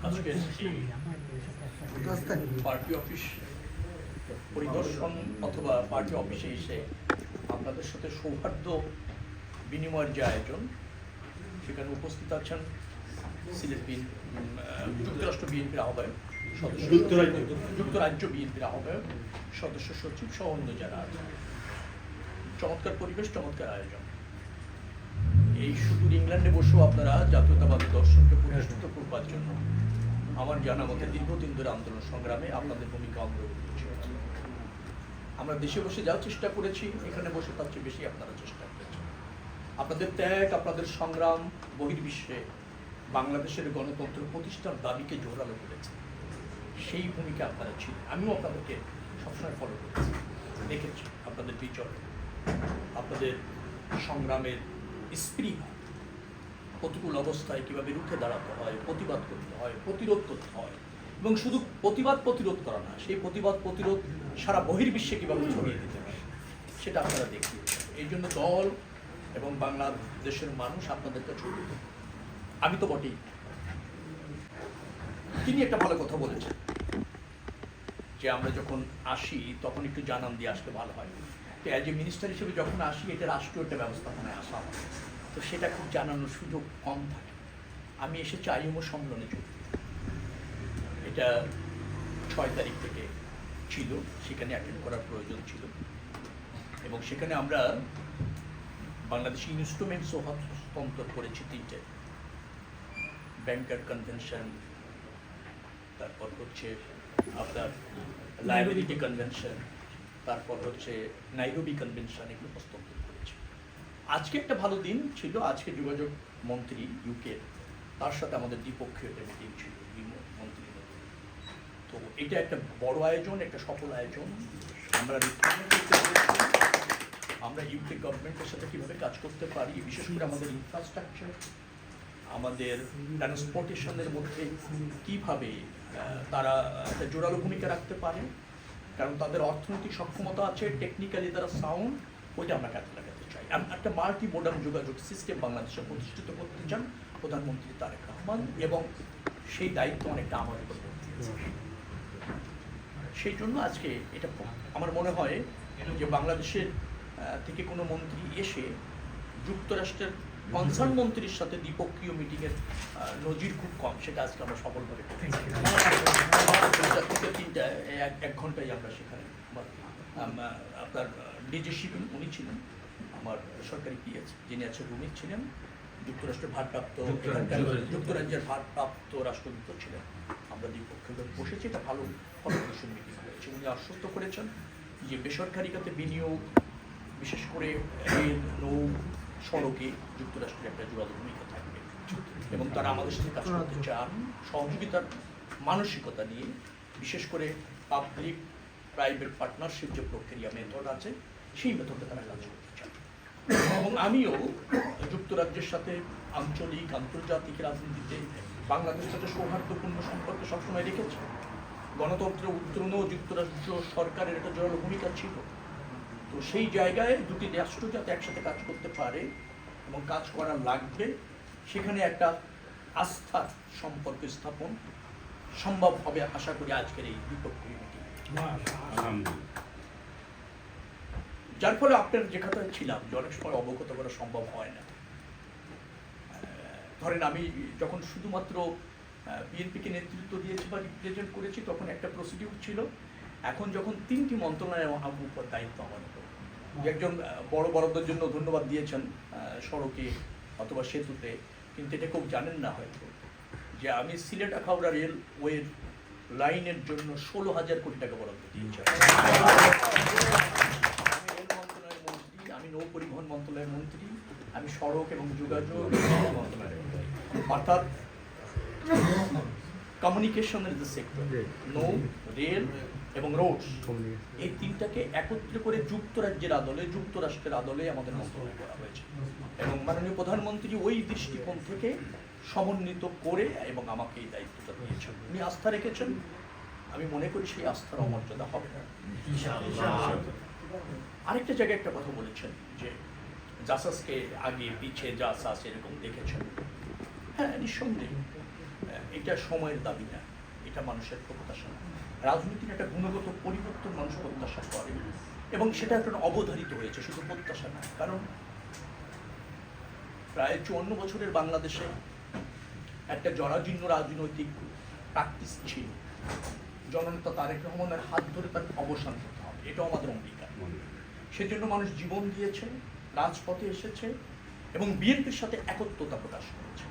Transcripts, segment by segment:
আজকে party office পরিদর্শন অথবা পার্টি অফিসে এসে আপনাদের সাথে সৌহার্দ্য বিনিময়ের যে আয়োজন, সেখানে উপস্থিত আছেন সিলেট যুক্তরাষ্ট্র বিএনপির আহ্বায়ক সদস্য, যুক্তরাজ্য বিএনপির আহ্বায়ক সদস্য সচিব সহ অন্য যারা আছেন। চমৎকার পরিবেশ, চমৎকার আয়োজন। এই সুদূর ইংল্যান্ডে বসেও আপনারা জাতীয়তাবাদী দর্শনকে প্রতিষ্ঠিত করবার জন্য আমার জানা মতে দীর্ঘদিন ধরে আন্দোলন সংগ্রামে আপনাদের ভূমিকা অগ্রগতি ছিল। আমরা দেশে বসে যা চেষ্টা করেছি, এখানে বসে তার চেয়ে বেশি আপনারা চেষ্টা করেছেন। আপনাদের ত্যাগ, আপনাদের সংগ্রাম বহির্বিশ্বে বাংলাদেশের গণতন্ত্র প্রতিষ্ঠার দাবিকে জোরালো করেছে। সেই ভূমিকা আপনারা ছিলেন। আমিও আপনাদেরকে সবসময় ফলো করেছি, দেখেছি আপনাদের বিচরণ, আপনাদের সংগ্রামের স্পৃহা, প্রতিকূল অবস্থায় কীভাবে রুখে দাঁড়াতে হয়, প্রতিবাদ করতে হয়, প্রতিরোধ করতে হয়, এবং শুধু প্রতিরোধ করা না, সেই প্রতিরোধ সারা বহির্বিশ্বে কীভাবে ছড়িয়ে দিতে হয় সেটা আপনারা দেখিয়েছেন। এই জন্য দল এবং বাংলাদেশের মানুষ আপনাদের কাছে ছড়িয়ে দেন। আমি তো বটেই। তিনি একটা ভালো কথা বলেছেন যে আমরা যখন আসি তখন একটু জানান দিয়ে আসলে ভালো হয়। তো অ্যাজ এ মিনিস্টার হিসেবে যখন আসি, এটা রাষ্ট্রীয় একটা ব্যবস্থাপনায় আসা হয়, তো সেটা খুব জানানোর সুযোগ কম থাকে। আমি এসেছি আইএমও সম্মেলনে যোগ, এটা 6 তারিখ থেকে ছিল, সেখানে অ্যাটেন্ড করার প্রয়োজন ছিল, এবং সেখানে আমরা বাংলাদেশি ইনস্ট্রুমেন্টসও হস্তান্তর করেছি 3টে। ব্যাংকার কনভেনশন, তারপর হচ্ছে আপনার লায়াবিলিটি কনভেনশন, তারপর হচ্ছে নাইরোবি কনভেনশন, এগুলো হস্তান্তর করেছে। আজকে একটা ভালো দিন ছিল। আজকে যোগাযোগ মন্ত্রী ইউকে, তার সাথে আমাদের দ্বিপক্ষীয় একটা মিটিং ছিল মন্ত্রী। তো এটা একটা বড় আয়োজন, একটা সফল আয়োজন। আমরা ইউকে গভর্নমেন্টের সাথে কীভাবে কাজ করতে পারি, বিশেষ করে আমাদের ইনফ্রাস্ট্রাকচার, আমাদের ট্রান্সপোর্টেশনের মধ্যে কীভাবে তারা একটা জোরালো ভূমিকা রাখতে পারে, কারণ তাদের অর্থনৈতিক সক্ষমতা আছে, টেকনিক্যালি তারা সাউন্ড, ওইটা আমরা কাজে লাগাতে চাই। একটা মাল্টি মডার্ন যোগাযোগ সিস্টেম বাংলাদেশে প্রতিষ্ঠিত করতে চান প্রধানমন্ত্রী তারেক রহমান, এবং সেই দায়িত্ব অনেকটা আমার উপর দিয়েছে। সেই জন্য আজকে এটা আমার মনে হয় যে বাংলাদেশের থেকে কোনো মন্ত্রী এসে যুক্তরাষ্ট্রের কনসার্ন মন্ত্রীর সাথে দ্বিপক্ষীয় মিটিংয়ের নজির খুব কম, সেটা আজকে আমরা সফলভাবে করেছি। 3টা 1 ঘন্টায় আমরা সেখানে, আপনার ডিজি শিপিং উনি ছিলেন, আমার সরকারি পিএস যিনি আছে রুমি ছিলেন, যুক্তরাজ্যের ভারপ্রাপ্ত রাষ্ট্রদূত ছিলেন। আমরা দ্বিপক্ষীয় বসেছি, এটা ভালো ফলপ্রসূ মিটিং হয়েছে। উনি আশ্বস্ত করেছেন যে বেসরকারি খাতে বিনিয়োগ, বিশেষ করে রেল, নৌ, সড়কে যুক্তরাষ্ট্রের একটা জোরালো ভূমিকা থাকবে, এবং তারা আমাদের সাথে কাজ করতে চান সহযোগিতার মানসিকতা নিয়ে। বিশেষ করে পাবলিক প্রাইভেট পার্টনারশিপ যে প্রক্রিয়া মেথড আছে, সেই মেথডে তারা কাজ করতে চান। এবং আমিও যুক্তরাজ্যের সাথে আঞ্চলিক আন্তর্জাতিক রাজনীতিতে বাংলাদেশের সাথে সৌহার্দ্যপূর্ণ সম্পর্ক সবসময় রেখেছি। গণতন্ত্রের উত্তরণেও যুক্তরাজ্য সরকারের একটা জোরালো ভূমিকা ছিল। তো সেই জায়গায় দুটি রাষ্ট্র যাতে একসাথে কাজ করতে পারে এবং কাজ করা লাগবে, সেখানে একটা আস্থার সম্পর্ক স্থাপন সম্ভব হবে আশা করি আজকের এই দ্বিপক্ষীয় মিটিং। যার ফলে আপনার যে কথায় ছিলাম যে অনেক সময় অবগত করা সম্ভব হয় না। ধরেন আমি যখন শুধুমাত্র বিএনপিকে নেতৃত্ব দিয়েছি বা রিপ্রেজেন্ট করেছি, তখন একটা প্রসিডিউর ছিল। এখন যখন 3টি মন্ত্রণালয় আমার উপর দায়িত্ব, আমার উপর একজন বড় বরাদ্দের জন্য ধন্যবাদ দিয়েছেন সড়কে অথবা সেতুতে, কিন্তু এটা খুব জানেন না হয়তো যে আমি সিলেট আখাউড়া রেলওয়ের লাইনের জন্য 16,000 কোটি টাকা বরাদ্দ দিয়েছি। আমি রেল মন্ত্রণালয়ের মন্ত্রী, আমি নৌ পরিবহন মন্ত্রণালয়ের মন্ত্রী, আমি সড়ক এবং যোগাযোগ মন্ত্রণালয়ের মন্ত্রী। অর্থাৎ কমিউনিকেশনের যে সেক্টর, নৌ, রেল এবং রোডস, এই 3টাকে একত্রে করে যুক্তরাজ্যের আদলে, যুক্তরাষ্ট্রের আদলে আমাদের মন্ত্রণালয় করা হয়েছে, এবং মাননীয় প্রধানমন্ত্রী ওই দৃষ্টিকোণ থেকে সমন্বিত করে এবং আমাকে এই দায়িত্বটা দিয়েছেন। উনি আস্থা রেখেছেন, আমি মনে করি সেই আস্থার অমর্যাদা হবে না। আরেকটা জায়গায় একটা কথা বলেছেন যে জাসাসকে আগে পিছিয়ে জাসাস এরকম দেখেছেন। হ্যাঁ, নিঃসন্দেহে এটা সময়ের দাবি না, এটা মানুষের প্রত্যাশা। রাজনীতির একটা গুণগত পরিবর্তন মানুষ প্রত্যাশা করে এবং সেটা এখন অবধারিত হয়েছে, শুধু প্রত্যাশা না। কারণ প্রায় 54 বছরের বাংলাদেশে একটা জরাজীর্ণ রাজনৈতিক প্র্যাকটিস ছিল। জননেতা তারেক রহমানের হাত ধরে তার অবসান হতে হবে, এটাও আমাদের অঙ্গীকার। সেজন্য মানুষ জীবন দিয়েছে, রাজপথে এসেছে এবং বিএনপির সাথে একত্রতা প্রকাশ করেছে।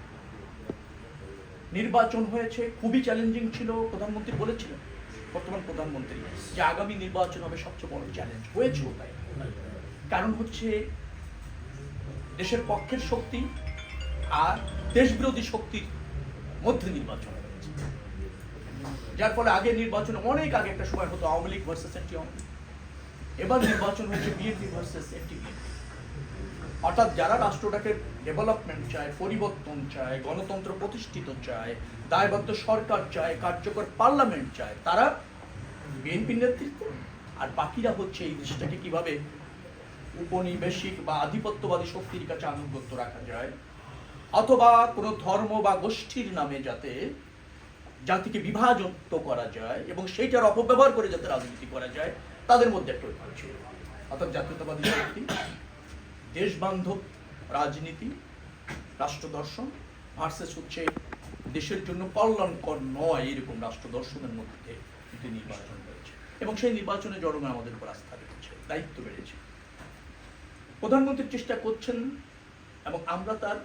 নির্বাচন হয়েছে, খুবই চ্যালেঞ্জিং ছিল। প্রধানমন্ত্রী বলেছিলেন, বর্তমান প্রধানমন্ত্রী, যে আগামী নির্বাচন হবে সবচেয়ে বড় চ্যালেঞ্জ। হয়েছিল তাই, কারণ হচ্ছে দেশের পক্ষের শক্তি আর দেশবিরোধী শক্তির মধ্যে নির্বাচন হয়েছে, যার ফলে আগে নির্বাচনে অনেক আগে একটা সময় হতো আওয়ামী লীগ ভার্সেস এনটি আওয়ামী লীগ, এবার নির্বাচন হয়েছে বিএনপি ভার্সেস এনটি বিএনপি। অর্থাৎ যারা রাষ্ট্রটাকে ডেভেলপমেন্ট চায়, পরিবর্তন চায়, গণতন্ত্র প্রতিষ্ঠিত চায়, দায়বদ্ধ সরকার চায়, কার্যকর পার্লামেন্ট চায়, তারা বিএনপির নেতৃত্বে। আর বাকিরা হচ্ছে এই দেশটাকে কিভাবে উপনিবেশিক বা আধিপত্যবাদী শক্তির কাছে আনুগত্য রাখা যায়, অথবা কোনো ধর্ম বা গোষ্ঠীর নামে যাতে জাতিকে বিভাজন করা যায় এবং সেইটার অপব্যবহার করে যাতে রাজনীতি করা যায়, তাদের মধ্যে একটা ঐক্য ছিল। অর্থাৎ জাতীয়তাবাদী শক্তি, দেশবান্ধব রাজনীতি, রাষ্ট্র দর্শন ভার্সেস হচ্ছে দেশের জন্য কল্যাণকর নয় এরকম রাষ্ট্র দর্শনের মধ্যে কিন্তু নির্বাচন হয়েছে এবং সেই নির্বাচনে জনগণ আমাদের উপর আস্থা রেখেছে, দায়িত্ব বেড়েছে। প্রধানমন্ত্রী চেষ্টা করছেন এবং আমরা তার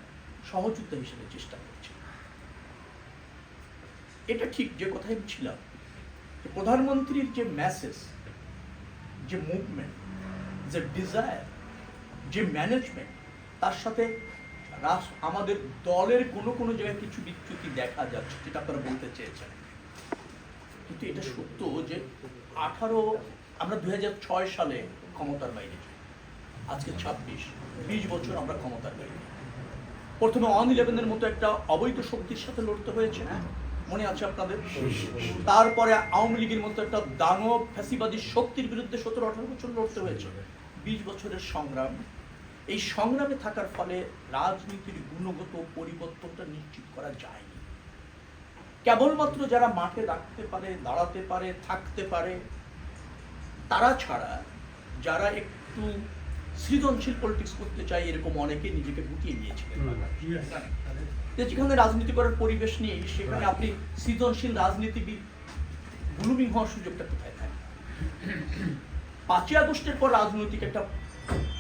সহযোদ্ধা হিসেবে চেষ্টা করছি। এটা ঠিক যে কথাই ছিলাম, প্রধানমন্ত্রীর যে মেসেজ, যে মুভমেন্ট, যে ডিজায়ার, যে ম্যানেজমেন্ট, তার সাথে আমাদের দলের কোনো জায়গায় কিছু বিচ্যুতি দেখা যাচ্ছে, যেটা আপনারা বলতে চেয়েছেন। কিন্তু এটা সত্য যে আমরা 2006 সালে ক্ষমতার বাইরে, আজকে 20 বছর আমরা ক্ষমতার বাইরে। প্রথমে 11 মতো একটা অবৈধ শক্তির সাথে লড়তে হয়েছে, মনে আছে আপনাদের? তারপরে আওয়ামী লীগের মতো একটা দানব ফ্যাসিবাদী শক্তির বিরুদ্ধে 17-18 বছর লড়তে হয়েছে। 20 বছরের সংগ্রাম, এই সংগ্রামে থাকার ফলে রাজনীতির গুণগত পরিবর্তনটা নিশ্চিত করা যায়নি। কেবলমাত্র যারা মাঠে রাখতে পারে, দাঁড়াতে পারে, থাকতে পারে, তারা ছাড়া যারা একটু সৃজনশীল পলিটিক্স করতে চায়, এরকম অনেকে নিজেকে গুটিয়ে নিয়েছিলেন। যেখানে রাজনীতি করার পরিবেশ নেই, সেখানে আপনি সৃজনশীল রাজনীতিবিদ ব্লুমিং হওয়ার সুযোগটা কোথায় থাকে? 5ই আগস্টের পর রাজনৈতিক একটা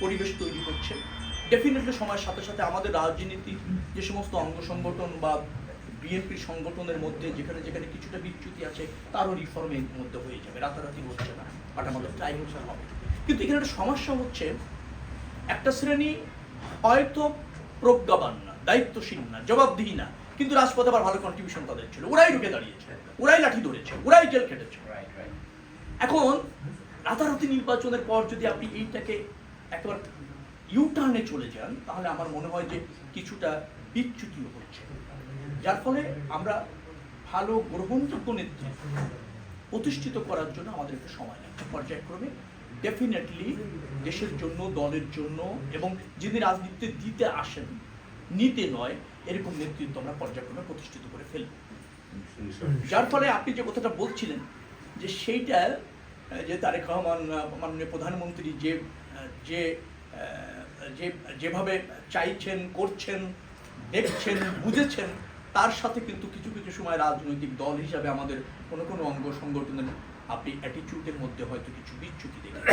পরিবেশ তৈরি হচ্ছে। ডেফিনেটলি সময়ের সাথে সাথে আমাদের রাজনীতি যে সমস্ত অঙ্গ সংগঠন বা বিএনপি সংগঠনের মধ্যে যেখানে যেখানে কিছুটা বিচ্যুতি আছে, তারও রিফর্মের মধ্যে হয়ে যাবে, রাতারাতি হচ্ছে না, বাট আমাদের টাইম হবে। কিন্তু এখানে একটা সমস্যা হচ্ছে, একটা শ্রেণী হয়তো প্রজ্ঞাবান না, দায়িত্বশীল না, জবাবদিহি না, কিন্তু রাজপথে আবার ভালো কন্ট্রিবিউশন তাদের ছিল, ওরাই ঢুকে দাঁড়িয়েছে, ওরাই লাঠি ধরেছে, ওরাই জেল খেটেছে। এখন রাতারাতি নির্বাচনের পর যদি আপনি এইটাকে একেবারে ইউটার্নে চলে যান, তাহলে আমার মনে হয় যে কিছুটা বিচ্যুতিও হচ্ছে, যার ফলে আমরা ভালো গ্রহণযোগ্য নেতৃত্ব প্রতিষ্ঠিত করার জন্য আমাদের একটু সময় লাগছে। পর্যায়ক্রমে ডেফিনেটলি দেশের জন্য, দলের জন্য এবং যিনি রাজনীতিতে দিতে আসেন, নিতে নয়, এরকম নেতৃত্ব আমরা পর্যায়ক্রমে প্রতিষ্ঠিত করে ফেলব। যার ফলে আপনি যে কথাটা বলছিলেন যে সেইটা যে তারেক রহমান মাননীয় প্রধানমন্ত্রী যেভাবে চাইছেন, করছেন, দেখছেন, বুঝেছেন, তার সাথে কিন্তু কিছু কিছু সময় রাজনৈতিক দল হিসাবে আমাদের কোনো অঙ্গ সংগঠনের আপনি অ্যাটিটিউডের মধ্যে হয়তো কিছু বিচ্যুতি দেখেন।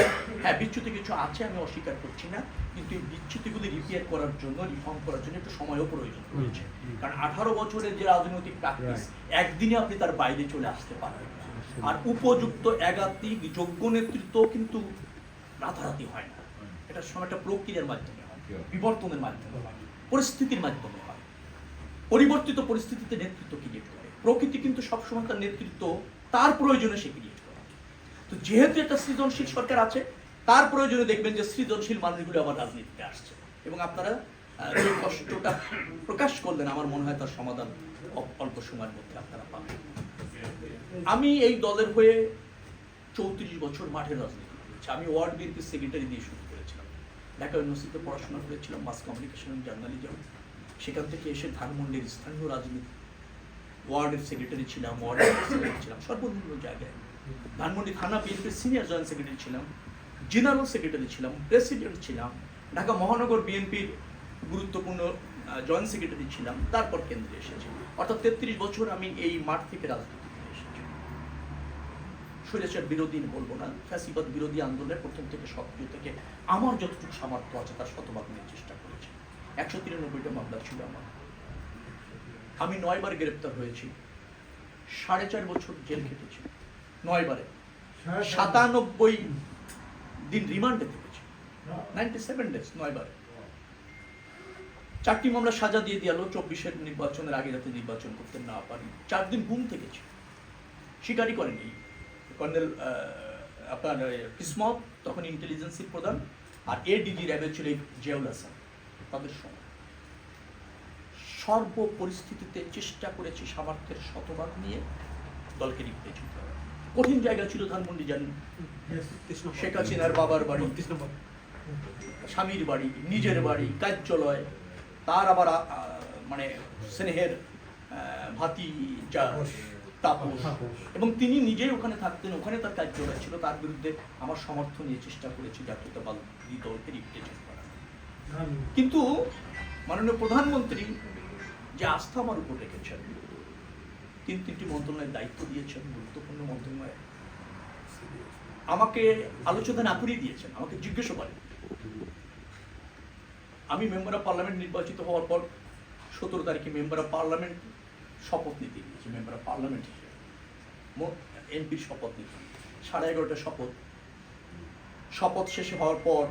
হ্যাঁ, বিচ্যুতি কিছু আছে, আমি অস্বীকার করছি না, কিন্তু এই বিচ্যুতিগুলি রিপেয়ার করার জন্য, রিফর্ম করার জন্য একটু সময়ও প্রয়োজন রয়েছে। কারণ 18 বছরের যে রাজনৈতিক প্র্যাকটিস, একদিনে আপনি তার বাইরে চলে আসতে পারবেন। আর উপযুক্ত একাধিক যোগ্য নেতৃত্ব কিন্তু রাতারাতি হয় না, এটা সময় একটা প্রক্রিয়ার মাধ্যমে হয়, বিবর্তনের মাধ্যমে হয়, পরিস্থিতির মাধ্যমে হয়। পরিবর্তিত পরিস্থিতিতে নেতৃত্ব ক্রিয়েট করে। প্রকৃতি কিন্তু সবসময় তার নেতৃত্ব তার প্রয়োজনে সে ক্রিয়েট করে। তো যেহেতু একটা সৃজনশীল সরকার আছে, তার প্রয়োজনে দেখবেন যে সৃজনশীল মানুষগুলো আবার রাজনীতিতে আসছে, এবং আপনারা যে কষ্টটা প্রকাশ করলেন, আমার মনে হয় তার সমাধান অল্প সময়ের মধ্যে আপনারা পাবেন। আমি এই দলের হয়ে 34 বছর মাঠের রাজনীতি করেছি। আমি ওয়ার্ড বিএনপির সেক্রেটারি দিয়ে শুরু করেছিলাম, ঢাকা ইউনিভার্সিটিতে পড়াশোনা করেছিলাম, মাস কমিউনিকেশন এবং জার্নালিজম। সেখান থেকে এসে ধানমন্ডির স্থানীয় রাজনীতি, ওয়ার্ডের সেক্রেটারি ছিলাম, ওয়ার্ডের সেক্রেটারি ছিলাম, সর্বনিম্ন জায়গায়। ধানমন্ডি থানা বিএনপির সিনিয়র জয়েন্ট সেক্রেটারি ছিলাম, জেনারেল সেক্রেটারি ছিলাম, প্রেসিডেন্ট ছিলাম, ঢাকা মহানগর বিএনপির গুরুত্বপূর্ণ জয়েন্ট সেক্রেটারি ছিলাম, তারপর কেন্দ্রে এসেছি। অর্থাৎ 33 বছর আমি এই মাঠ থেকে রাজনীতি করে এসেছি। স্বৈরাচার বিরোধী বলবো না, ফ্যাসিবাদ বিরোধী আন্দোলনের প্রথম থেকে সক্রিয় থেকে আমার যতটুকু সামর্থ্য আছে তার শতভাগ নিয়ে চেষ্টা করেছি। 193টা মামলা ছিল আমার। আমি 9 বার গ্রেপ্তার হয়েছি, 4.5 বছর জেল খেটেছি 9 বারে, 97 দিন রিমান্ডে থেকেছি, 97 ডেজ 9 বারে। 4টি মামলা সাজা দিয়ে দিল 24-এর নির্বাচনের আগে যাতে নির্বাচন করতে না পারি। 4 দিন ঘুম থেকেছি, স্বীকারই করেনি কর্নেল আপনার কিসমত, তখন ইন্টেলিজেন্সির প্রধান, আর এডিজি র্যাবের ছিল জিয়াউল হাসান। তাদের সময় সর্ব পরিস্থিতিতে চেষ্টা করেছি সামর্থ্যের শতভাগ নিয়ে দলকে নির্বাচিত করা। কঠিন জায়গা ছিল ধানমন্ডি, জানেন, শেখ হাসিনার বাবার বাড়ি, স্বামীর বাড়ি, নিজের বাড়ি, কার্যালয়, তার আবার মানে স্নেহের ভাতিজা তাপস, এবং তিনি নিজেই ওখানে থাকতেন, ওখানে তার কার্যালয় ছিল। তার বিরুদ্ধে আমার সমর্থন নিয়ে চেষ্টা করেছি জাতীয়তাবাদী দলকে রিপ্রেজেন্ট করা। কিন্তু মাননীয় প্রধানমন্ত্রী যে আস্থা আমার উপর রেখেছেন, 3টি মন্ত্রণালয়ের দায়িত্ব দিয়েছেন, গুরুত্বপূর্ণ মন্ত্রণালয়, আমাকে আলোচনা না করিয়ে দিয়েছেন, আমাকে জিজ্ঞাসা করেন। আমি মেম্বার অফ পার্লামেন্ট নির্বাচিত হওয়ার পর 17 তারিখে মেম্বার অফ পার্লামেন্ট শপথ নিতে দিয়েছি, মেম্বার অফ পার্লামেন্ট হিসেবে এমপির শপথ নিতে 11:30 শপথ শেষে হওয়ার পর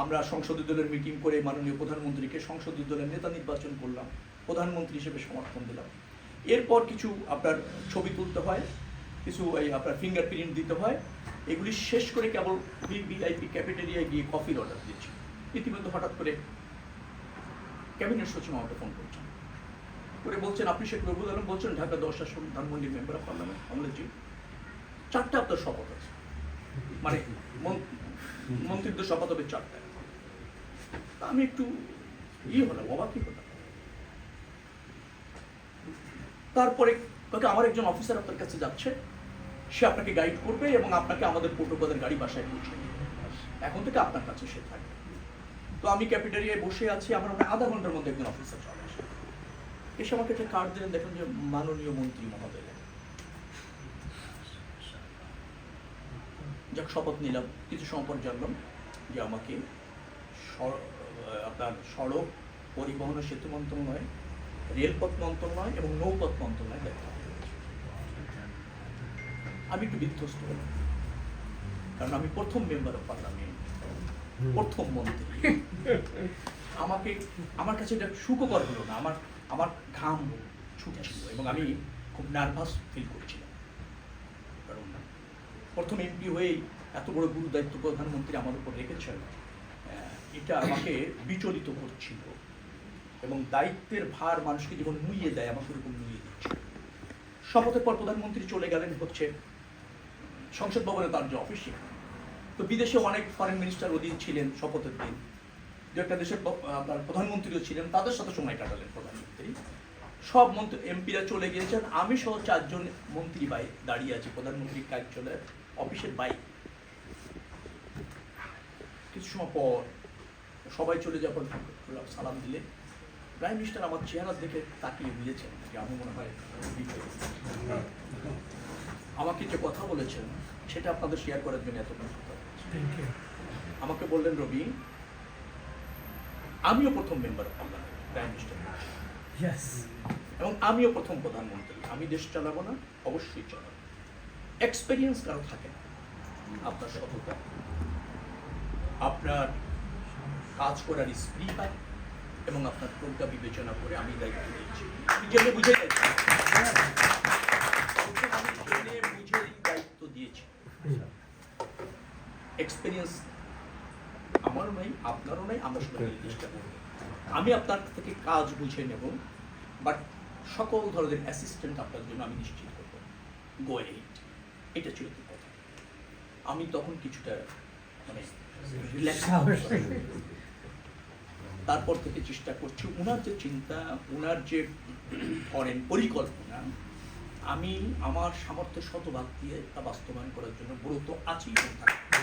আমরা সংসদীয় দলের মিটিং করে মাননীয় প্রধানমন্ত্রীকে সংসদীয় দলের নেতা নির্বাচন করলাম, প্রধানমন্ত্রী হিসেবে সমর্থন দিলাম। এরপর কিছু আপনার ছবি তুলতে হয়, কিছু এই আপনার ফিঙ্গারপ্রিন্ট দিতে হয়, এগুলি শেষ করে কেবল ভিআইপি ক্যাফেটেরিয়ায় গিয়ে কফির অর্ডার দিয়েছি। ইতিমধ্যে হঠাৎ করে ক্যাবিনেট সচিব আমাকে ফোন করছেন, করে বলছেন, আপনি শেখ রবিউল আলম বলছেন ঢাকা 10 আসন ধানমন্ডি মেম্বার অফ পার্লামেন্ট। আমরা জি 4টা আপনার শপথ আছে, মানে মন্ত্রীদের শপথ হবে 4টা। আমি একটু হলাম, অবাকই হলাম। তারপরে আমার একজন অফিসার আপনার কাছে যাচ্ছে, সে আপনাকে গাইড করবে এবং আপনাকে আমাদের প্রোটোকলের গাড়ি বাসায় পৌঁছে দিবে, এখন থেকে আপনার কাছে সে থাকবে। তো আমি ক্যাফেটেরিয়ায় বসে আছি, আমার আধা ঘন্টার মধ্যে একজন অফিসার চলে আসে, এসে আমাকে একটা কার্ড দিলেন, দেখেন যে মাননীয় মন্ত্রী মহোদয়। যাক, শপথ নিলাম। কিছু সময় পর জানলাম যে আমাকে আপনার সড়ক পরিবহন ও সেতু মন্ত্রণালয়, রেলপথ মন্ত্রণালয় এবং নৌপথ মন্ত্রণালয় দায়িত্ব। আমি একটু বিধ্বস্ত হলাম, কারণ আমি প্রথম মেম্বার অফ পার্লামেন্ট, প্রথম মন্ত্রী। আমাকে, আমার কাছে এটা সুখকর হলো না, আমার ঘাম ছুটছিল এবং আমি খুব নার্ভাস ফিল করছিলাম, কারণ প্রথম এমপি হয়েই এত বড় গুরু দায়িত্ব প্রধানমন্ত্রী আমার উপর রেখেছেন, এটা আমাকে বিচলিত করছিল এবং দায়িত্বের ভার মানুষকে যেমন নুইয়ে দেয়, আমাকে এরকম নুইয়ে দিচ্ছে। শপথের পর প্রধানমন্ত্রী চলে গেলেন হচ্ছে সংসদ ভবনে, তার যে অফিস, তো বিদেশে অনেক ফরেন মিনিস্টার ওদিন ছিলেন শপথের দিন, দু একটা দেশের প্রধানমন্ত্রীও ছিলেন, তাদের সাথে সময় কাটালেন প্রধানমন্ত্রী। সব মন্ত্রী এমপিরা চলে গিয়েছেন, আমি সহ 4 জন মন্ত্রী দাঁড়িয়ে আছি প্রধানমন্ত্রীর কার্যালয়ের অফিসের বাইরে। কিছু সময় পর সবাই চলে যাওয়ার পর সালাম দিলে প্রাইম মিনিস্টার আমার চেহারা দেখে তাকিয়ে বুঝেছেন যে আমি মনে হয় আমাকে যে কথা বলেছেন সেটা আপনাদের শেয়ার করার জন্য এত কথা। আমাকে বললেন, রবি, আমিও প্রথম member of parliament, prime minister, এবং আমিও প্রথম প্রধানমন্ত্রী। আমি দেশ চালাবো না, অবশ্যই চালাবো। এক্সপেরিয়েন্স কারো থাকে না, আপনার সততা, আপনার কাজ করার স্ত্রী পায় এবং আপনার কোনটা বিবেচনা করে আমি দায়িত্ব দিয়েছি। জেনে বুঝে দায়িত্ব দিয়েছি। এক্সপেরিয়েন্স আমারও নাই, আপনারও নাই, আমরা সবাই চেষ্টা করব। আমি আপনার থেকে কাজ বুঝে নেব, বাট সকল ধরনের অ্যাসিস্ট্যান্ট আপনার জন্য আমি নিশ্চিত করব। গো এইট, এটা ছিল কথা। আমি তখন কিছুটা মানে তারপর থেকে চেষ্টা করছি, ওনার যে চিন্তা, ওনার যে করেন পরিকল্পনা, আমি আমার সামর্থ্যের শতভাগ দিয়ে তা বাস্তবায়ন করার জন্য ব্রত আছি এবং থাকবো।